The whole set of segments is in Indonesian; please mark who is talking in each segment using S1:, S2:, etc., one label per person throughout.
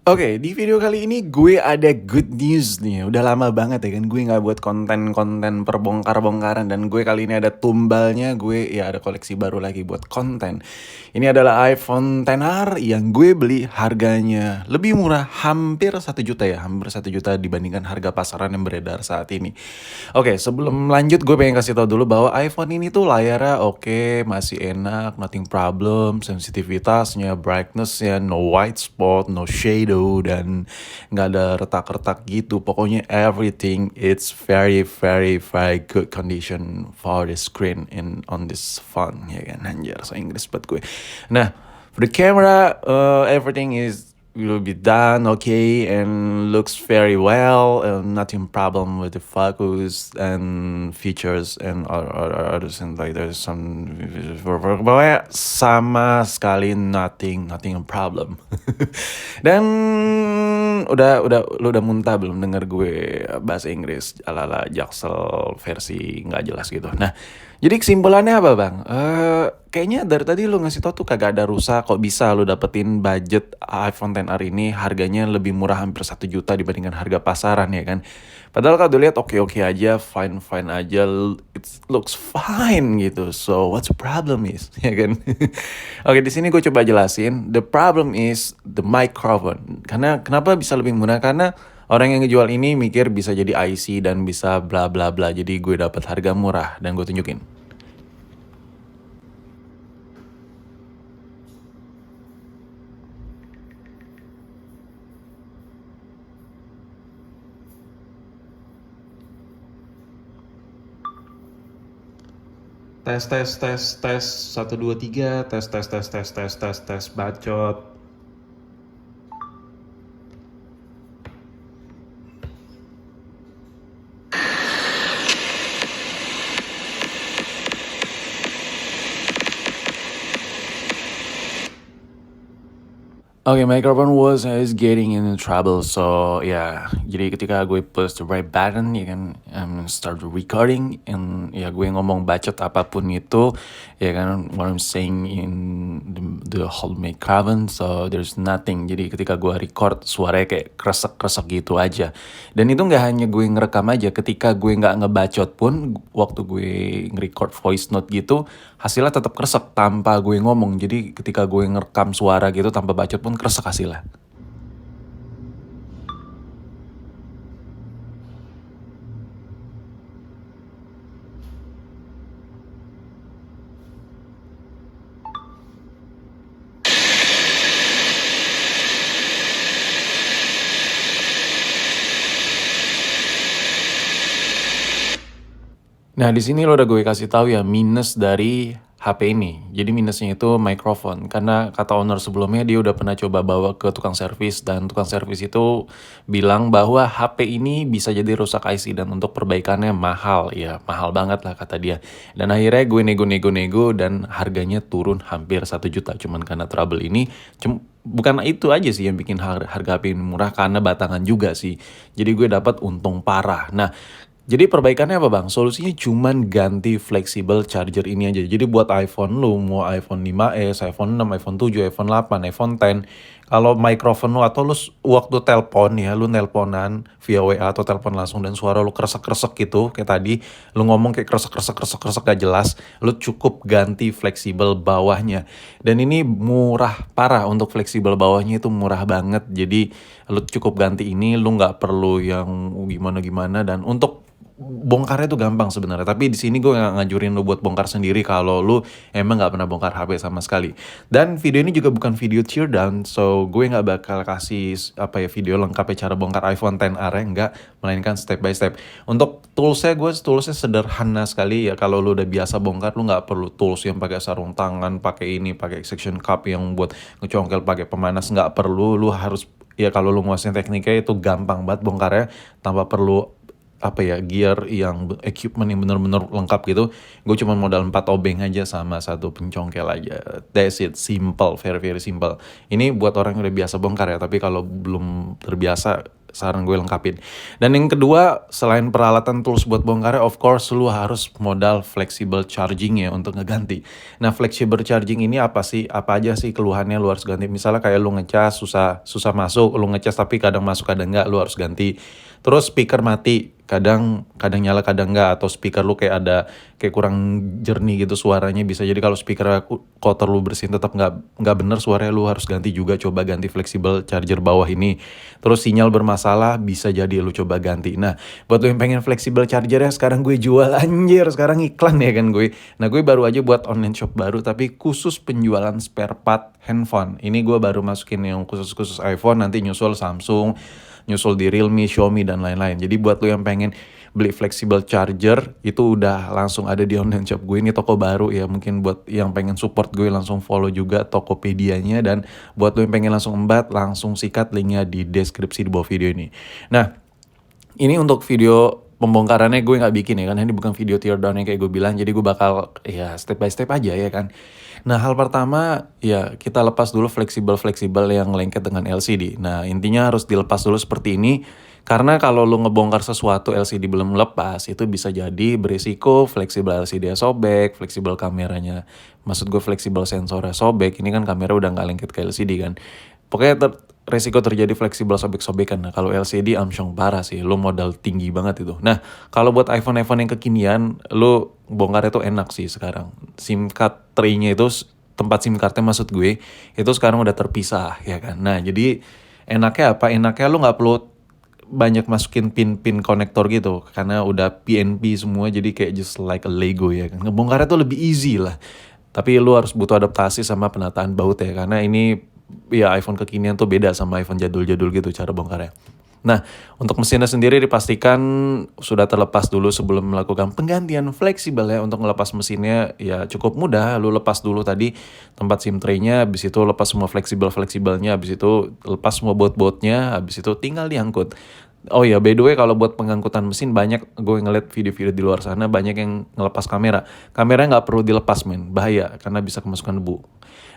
S1: Oke, di video kali ini gue ada good news nih. Udah lama banget ya kan gue nggak buat konten-konten perbongkar-bongkaran dan gue kali ini ada tumbalnya, gue ya ada koleksi baru lagi buat konten. Ini adalah iPhone XR yang gue beli harganya lebih murah, hampir 1 juta ya, hampir 1 juta dibandingkan harga pasaran yang beredar saat ini. Oke, sebelum lanjut gue pengen kasih tau dulu bahwa iPhone ini tuh layarnya oke, masih enak, nothing problem, sensitivitasnya, brightnessnya, no white spot, no shadow, dan nggak ada retak-retak gitu. Pokoknya everything it's very very very good condition for the screen in on this phone ya kan, anjir so Inggris buat gue. Nah, for the camera, everything is will be done okay and looks very well, nothing problem with the focus and features and other things like there's some pokoknya sama sekali nothing problem. Dan lu udah muntah belum denger gue bahasa Inggris ala-ala Jaksel versi nggak jelas gitu. Nah, jadi kesimpulannya apa bang? Kayaknya dari tadi lu ngasih tau tuh kagak ada rusak, kok bisa lu dapetin budget iPhone XR ini harganya lebih murah hampir 1 juta dibandingkan harga pasaran ya kan. Padahal kalau dilihat oke-oke aja, fine-fine aja, it looks fine gitu. So what's the problem is, ya kan? Oke, di sini gue coba jelasin. The problem is the microphone. Karena kenapa bisa lebih murah? Karena orang yang ngejual ini mikir bisa jadi IC dan bisa bla bla bla. Jadi gue dapat harga murah dan gue tunjukin. Tes tes tes tes 1 2 3 tes tes tes tes tes tes tes bacot. Oke, microphone is getting in trouble. So ya, jadi ketika gue push the right button, ya kan, start recording, and ya gue ngomong bacot apapun itu, ya kan, what I'm saying in the whole microphone, so there's nothing. Jadi ketika gue record, suaranya kayak kresek-kresek gitu aja. Dan itu nggak hanya gue ngerekam aja, ketika gue nggak ngebacot pun, waktu gue nge-record voice note gitu, hasilnya tetap kresek tanpa gue ngomong. Jadi ketika gue ngerekam suara gitu tanpa bacot pun kresek hasilnya. Nah, di sini lo udah gue kasih tahu ya minus dari HP ini. Jadi minusnya itu mikrofon. Karena kata owner sebelumnya dia udah pernah coba bawa ke tukang servis dan tukang servis itu bilang bahwa HP ini bisa jadi rusak IC dan untuk perbaikannya mahal. Ya, mahal banget lah kata dia. Dan akhirnya gue nego-nego dan harganya turun hampir 1 juta. Cuman karena trouble ini, bukan itu aja sih yang bikin harga HP ini murah, karena batangan juga sih. Jadi gue dapat untung parah. Nah, jadi perbaikannya apa bang? Solusinya cuman ganti flexible charger ini aja. Jadi buat iPhone lu, mau iPhone 5S, iPhone 6, iPhone 7, iPhone 8, iPhone 10, kalau microphone lu atau lu waktu telepon ya, lu nelponan via WA atau telepon langsung dan suara lu kresek-kresek gitu, kayak tadi, lu ngomong kayak kresek-kresek gak jelas, lu cukup ganti fleksibel bawahnya. Dan ini murah parah, untuk fleksibel bawahnya itu murah banget. Jadi lu cukup ganti ini, lu nggak perlu yang gimana-gimana, dan untuk bongkarnya tuh gampang sebenarnya. Tapi di sini gue nggak ngajurin lu buat bongkar sendiri kalau lu emang nggak pernah bongkar HP sama sekali. Dan video ini juga bukan video teardown, so gue nggak bakal kasih video lengkapnya cara bongkar iPhone XR ya, nggak, melainkan step by step. Untuk toolsnya sederhana sekali ya. Kalau lu udah biasa bongkar, lu nggak perlu tools yang pakai sarung tangan, pakai section cup yang buat ngecongkel, pakai pemanas, nggak perlu. Lu harus, ya kalau lu nguasain tekniknya itu gampang banget bongkarnya tanpa perlu gear yang equipment yang bener-bener lengkap gitu. Gue cuma modal 4 obeng aja sama 1 pencongkel aja. That's it, simple, very very simple. Ini buat orang yang udah biasa bongkar ya, tapi kalau belum terbiasa saran gue lengkapin. Dan yang kedua, selain peralatan tools buat bongkarnya, of course lu harus modal flexible charging ya untuk ngeganti. Nah, flexible charging ini apa sih? Apa aja sih keluhannya lu harus ganti? Misalnya kayak lu ngecas susah masuk, lu ngecas tapi kadang masuk kadang enggak, lu harus ganti. Terus speaker mati, kadang nyala kadang enggak, atau speaker lu kayak ada kayak kurang jernih gitu suaranya, bisa jadi kalau speaker kotor lu bersihin tetap nggak bener suaranya, lu harus ganti juga. Coba ganti flexible charger bawah ini. Terus sinyal bermasalah, bisa jadi lu coba ganti. Nah, buat lu yang pengen flexible chargernya, sekarang gue jual, anjir, sekarang iklan ya kan gue. Nah, gue baru aja buat online shop baru tapi khusus penjualan spare part handphone. Ini gue baru masukin yang khusus iPhone, nanti nyusul Samsung, nyusul di Realme, Xiaomi, dan lain-lain. Jadi buat lu yang pengen beli flexible charger, itu udah langsung ada di online shop gue. Ini toko baru ya, mungkin buat yang pengen support gue langsung follow juga Tokopedia-nya. Dan buat lu yang pengen langsung embat, langsung sikat linknya di deskripsi di bawah video ini. Nah, ini untuk video pembongkarannya gue nggak bikin ya kan, ini bukan video teardown yang kayak gue bilang, jadi gue bakal ya step by step aja ya kan. Nah, hal pertama ya kita lepas dulu fleksibel yang lengket dengan LCD. Nah, intinya harus dilepas dulu seperti ini, karena kalau lu ngebongkar sesuatu LCD belum lepas, itu bisa jadi berisiko fleksibel LCD sobek, fleksibel kameranya, maksud gue fleksibel sensornya sobek. Ini kan kamera udah nggak lengket ke LCD kan. Pokoknya resiko terjadi fleksibel sobek-sobekan. Nah, kalau LCD amsyong parah sih, lu modal tinggi banget itu. Nah, kalau buat iPhone yang kekinian, lu bongkar itu enak sih sekarang. SIM card tray-nya itu, tempat SIM card-nya maksud gue, itu sekarang udah terpisah ya kan. Nah, jadi enaknya apa? Enaknya lu nggak perlu banyak masukin pin-pin konektor gitu, karena udah PNP semua, jadi kayak just like a Lego ya kan. Ngebongkarnya tuh lebih easy lah. Tapi lu harus butuh adaptasi sama penataan baut ya, karena ini ya iPhone kekinian tuh beda sama iPhone jadul-jadul gitu cara bongkarnya. Nah, untuk mesinnya sendiri dipastikan sudah terlepas dulu sebelum melakukan penggantian fleksibel ya. Untuk ngelepas mesinnya ya cukup mudah, lu lepas dulu tadi tempat SIM tray-nya, habis itu lepas semua fleksibelnya, habis itu lepas semua baut-bautnya, habis itu tinggal diangkut. Oh ya, by the way, kalau buat pengangkutan mesin, banyak gue ngeliat video-video di luar sana, banyak yang ngelepas kamera. Kameranya nggak perlu dilepas men, bahaya karena bisa kemasukan debu.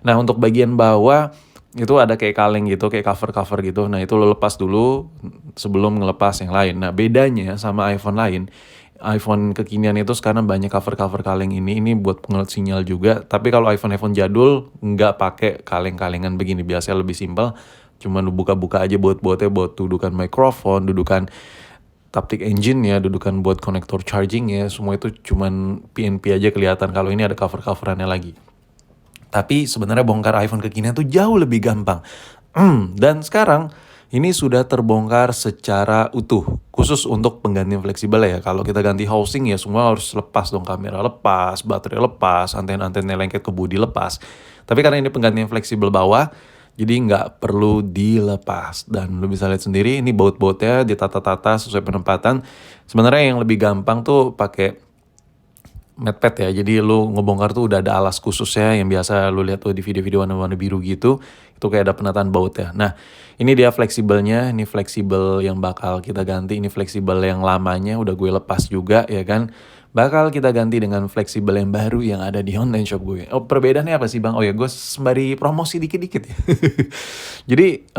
S1: Nah, untuk bagian bawah itu ada kayak kaleng gitu, kayak cover gitu. Nah, itu lo lepas dulu sebelum ngelepas yang lain. Nah, bedanya sama iPhone lain, iPhone kekinian itu sekarang banyak cover kaleng ini buat pengelut sinyal juga. Tapi kalau iPhone jadul nggak pakai kaleng-kalengan begini, biasanya lebih simpel. Cuma lu buka-buka aja baut-bautnya, buat dudukan mikrofon, dudukan Taptic engine ya, dudukan buat konektor charging ya, semua itu cuman PNP aja kelihatan. Kalau ini ada cover-coverannya lagi. Tapi sebenarnya bongkar iPhone kekinian tuh jauh lebih gampang. Dan sekarang ini sudah terbongkar secara utuh, khusus untuk penggantian fleksibel ya. Kalau kita ganti housing ya semua harus lepas dong, kamera lepas, baterai lepas, antena-antena lengket ke bodi lepas. Tapi karena ini penggantian fleksibel bawah, jadi nggak perlu dilepas. Dan lu bisa lihat sendiri ini baut-bautnya ditata-tata sesuai penempatan. Sebenarnya yang lebih gampang tuh pakai MedPad ya, jadi lu ngebongkar tuh udah ada alas khususnya yang biasa lu lihat tuh di video-video warna-warna biru gitu, itu kayak ada penataan baut ya. Nah, ini dia fleksibelnya, ini fleksibel yang bakal kita ganti, ini fleksibel yang lamanya udah gue lepas juga ya kan. Bakal kita ganti dengan fleksibel yang baru yang ada di online shop gue. Oh, perbedaannya apa sih bang? Oh ya, gue sembari promosi dikit-dikit ya. Jadi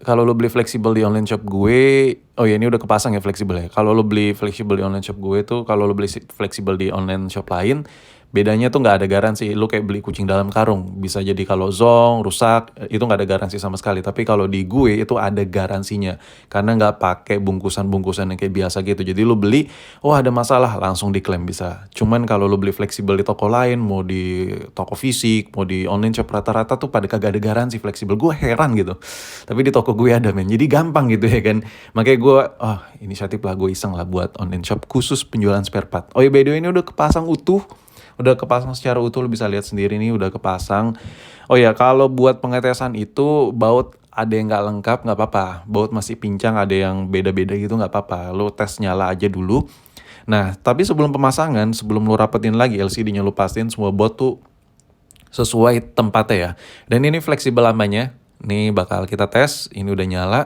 S1: kalau lo beli fleksibel di online shop gue, oh ya ini udah kepasang ya fleksibel ya. Kalau lo beli fleksibel di online shop gue tuh, kalau lo beli fleksibel di online shop lain, bedanya tuh nggak ada garansi. Lu kayak beli kucing dalam karung. Bisa jadi kalau zong, rusak, itu nggak ada garansi sama sekali. Tapi kalau di gue itu ada garansinya. Karena nggak pakai bungkusan-bungkusan yang kayak biasa gitu. Jadi lu beli, oh ada masalah, langsung diklaim bisa. Cuman kalau lu beli fleksibel di toko lain, mau di toko fisik, mau di online shop, rata-rata tuh pada kagak ada garansi fleksibel. Gue heran gitu. Tapi di toko gue ada men. Jadi gampang gitu ya kan. Makanya gue, inisiatif lah, gue iseng lah buat online shop khusus penjualan spare part. Oh ya, by the way, ini udah kepasang utuh. Udah kepasang secara utuh, lu bisa lihat sendiri nih udah kepasang. Oh ya, kalau buat pengetesan itu baut ada yang nggak lengkap nggak apa-apa. Baut masih pincang, ada yang beda-beda gitu nggak apa-apa. Lu tes nyala aja dulu. Nah, tapi sebelum pemasangan, sebelum lu rapetin lagi LCD-nya, lu pastiin semua baut tuh sesuai tempatnya ya. Dan ini fleksibel lamanya. Nih bakal kita tes, ini udah nyala.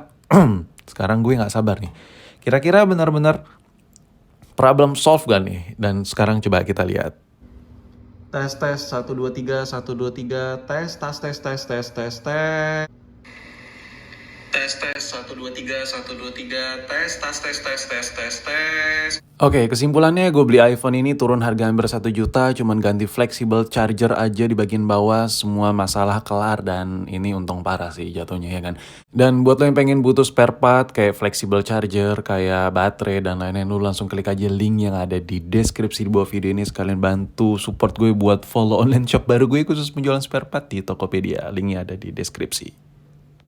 S1: Sekarang gue nggak sabar nih. Kira-kira benar-benar problem solve gak nih? Dan sekarang coba kita lihat. Tes 1 2 3 1 2 3 tes.
S2: Tes.
S1: Oke, kesimpulannya gue beli iPhone ini turun harga hampir 1 juta, cuman ganti flexible charger aja di bagian bawah, semua masalah kelar dan ini untung parah sih jatuhnya ya kan. Dan buat lo yang pengen butuh spare part kayak flexible charger, kayak baterai dan lain-lain, lo langsung klik aja link yang ada di deskripsi di bawah video ini, sekalian bantu support gue buat follow online shop baru gue khusus penjualan spare part di Tokopedia. Linknya ada di deskripsi.